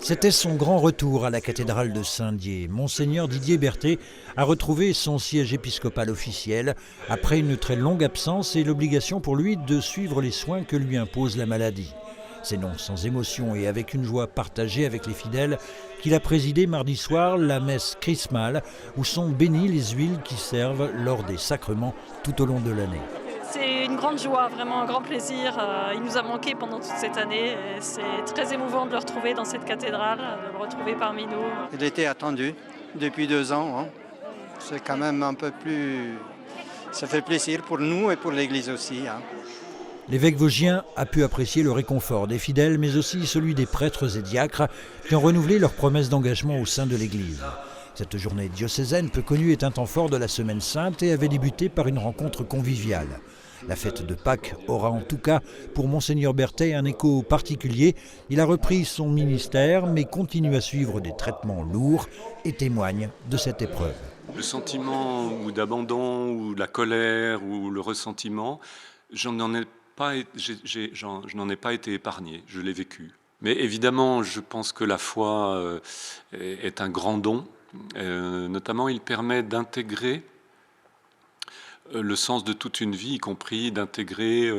C'était son grand retour à la cathédrale de Saint-Dié. Monseigneur Didier Berthet a retrouvé son siège épiscopal officiel après une très longue absence et l'obligation pour lui de suivre les soins que lui impose la maladie. C'est non sans émotion et avec une joie partagée avec les fidèles qu'il a présidé mardi soir la messe chrismale où sont bénies les huiles qui servent lors des sacrements tout au long de l'année. C'est une grande joie, vraiment un grand plaisir. Il nous a manqué pendant toute cette année et c'est très émouvant de le retrouver dans cette cathédrale, de le retrouver parmi nous. Il était attendu depuis 2 ans. Hein. C'est quand même un peu plus... Ça fait plaisir pour nous et pour l'Église aussi. Hein. L'évêque vosgien a pu apprécier le réconfort des fidèles, mais aussi celui des prêtres et diacres qui ont renouvelé leurs promesses d'engagement au sein de l'Église. Cette journée diocésaine peu connue est un temps fort de la Semaine Sainte et avait débuté par une rencontre conviviale. La fête de Pâques aura en tout cas pour Monseigneur Berthet un écho particulier. Il a repris son ministère mais continue à suivre des traitements lourds et témoigne de cette épreuve. Le sentiment ou d'abandon ou la colère ou le ressentiment, je n'en ai pas été épargné, je l'ai vécu. Mais évidemment, je pense que la foi est un grand don. Notamment, il permet d'intégrer le sens de toute une vie, y compris d'intégrer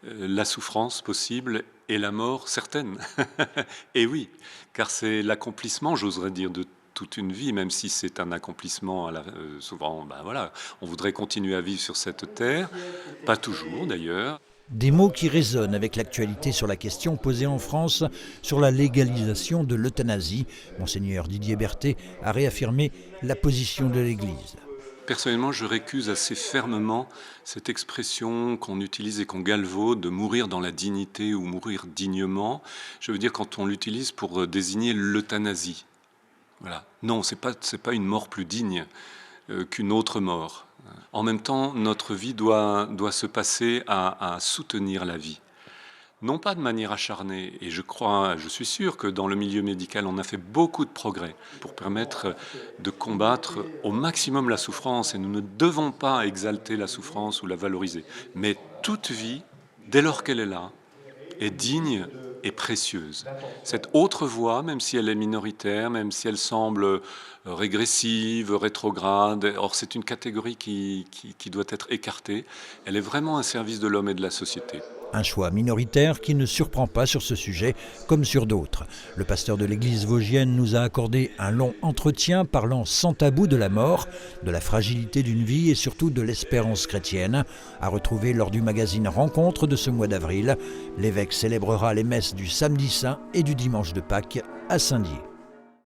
la souffrance possible et la mort certaine. Et oui, car c'est l'accomplissement, j'oserais dire, de toute une vie, même si c'est un accomplissement souvent, voilà, on voudrait continuer à vivre sur cette terre, pas toujours d'ailleurs. Des mots qui résonnent avec l'actualité sur la question posée en France sur la légalisation de l'euthanasie. Monseigneur Didier Berthet a réaffirmé la position de l'Église. Personnellement, je récuse assez fermement cette expression qu'on utilise et qu'on galvaude de mourir dans la dignité ou mourir dignement. Je veux dire quand on l'utilise pour désigner l'euthanasie. Voilà. Non, c'est pas une mort plus digne qu'une autre mort. En même temps, notre vie doit se passer à soutenir la vie. Non pas de manière acharnée, et je suis sûr que dans le milieu médical, on a fait beaucoup de progrès pour permettre de combattre au maximum la souffrance, et nous ne devons pas exalter la souffrance ou la valoriser. Mais toute vie, dès lors qu'elle est là, est digne et précieuse. Cette autre voie, même si elle est minoritaire, même si elle semble régressive, rétrograde, or c'est une catégorie qui doit être écartée, elle est vraiment un service de l'homme et de la société. Un choix minoritaire qui ne surprend pas sur ce sujet comme sur d'autres. Le pasteur de l'église vosgienne nous a accordé un long entretien parlant sans tabou de la mort, de la fragilité d'une vie et surtout de l'espérance chrétienne. À retrouver lors du magazine Rencontre de ce mois d'avril. L'évêque célébrera les messes du samedi saint et du dimanche de Pâques à Saint-Dié.